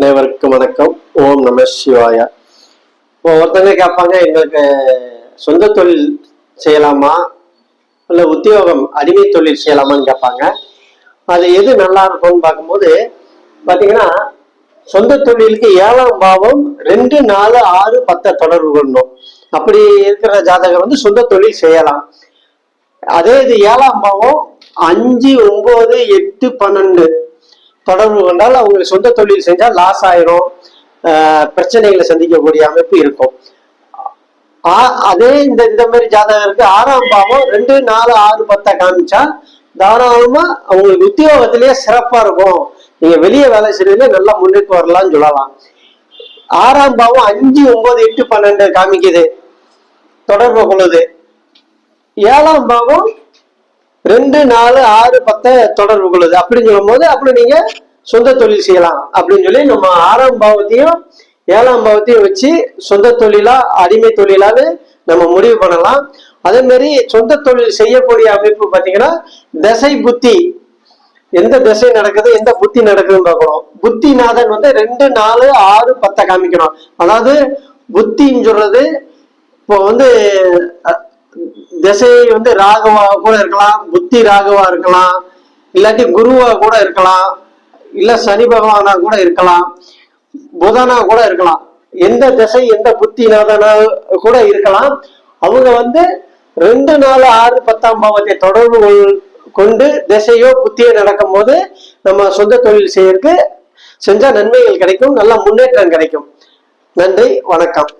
அனைவருக்கும் வணக்கம். ஓம் நம சிவாய. இப்போ ஒருத்தங்க கேட்பாங்க, எங்களுக்கு சொந்த தொழில் செய்யலாமா இல்லை உத்தியோகம் அடிமை தொழில் செய்யலாமான்னு கேட்பாங்க. அது எது நல்லா இருக்கும்னு பார்க்கும்போது பார்த்தீங்கன்னா, சொந்த தொழிலுக்கு 7ஆம் பாவம் 2, 4, 6, 10 தொடர்பு கொள்ளணும். அப்படி இருக்கிற ஜாதகம் சொந்த தொழில் செய்யலாம். அதே இது 7ஆம் பாவம் 5, 9, 8, 12 தொடர்பு கொண்டால் அவங்களுக்கு சொந்த தொழில் செஞ்சா லாஸ் ஆயிரும், பிரச்சனைகளை சந்திக்கக்கூடிய அமைப்பு இருக்கும். அதே இந்த மாதிரி ஜாதகருக்கு 6ஆம் பாவம் 2, 4, 6, 10 காமிச்சா தாராளமா அவங்களுக்கு உத்தியோகத்திலேயே சிறப்பா இருக்கும். நீங்க வெளியே வேலை செய்யறதுல நல்லா முன்னுக்கு வரலாம்னு சொல்லலாம். 6ஆம் பாவம் 5, 9, 8, 12 காமிக்குது, தொடர்பு கொள்ளுது. 7ஆம் பாவம் 2, 4, 6, 10 தொடர்பு கொள்ளுது. அப்படின்னு சொல்லும் போது அப்படி நீங்க சொந்த தொழில் செய்யலாம் அப்படின்னு சொல்லி நம்ம 6ஆம் பாவத்தையும் 7ஆம் பாவத்தையும் வச்சு சொந்த தொழிலா அடிமை தொழிலான்னு நம்ம முடிவு பண்ணலாம். அதே மாதிரி சொந்த தொழில் செய்யக்கூடிய அமைப்பு பார்த்தீங்கன்னா, திசை புத்தி எந்த திசை நடக்குது, எந்த புத்தி நடக்குதுன்னு பார்க்கணும். புத்திநாதன் 2, 4, 6, 10 காமிக்கணும். அதாவது புத்தின்னு சொல்றது இப்போ திசை ராகவா கூட இருக்கலாம், புத்தி ராகவா இருக்கலாம், இல்லாட்டி குருவா கூட இருக்கலாம், இல்ல சனி பகவானா கூட இருக்கலாம், புதனா கூட இருக்கலாம். எந்த திசை எந்த புத்திநாதனா கூட இருக்கலாம். அவங்க 2, 4, 6, 10ஆம் பாவத்தை தொடர்பு கொண்டு திசையோ புத்தியோ நடக்கும் போது நம்ம சொந்த தொழில் செஞ்சா நன்மைகள் கிடைக்கும், நல்ல முன்னேற்றம் கிடைக்கும். நன்றி, வணக்கம்.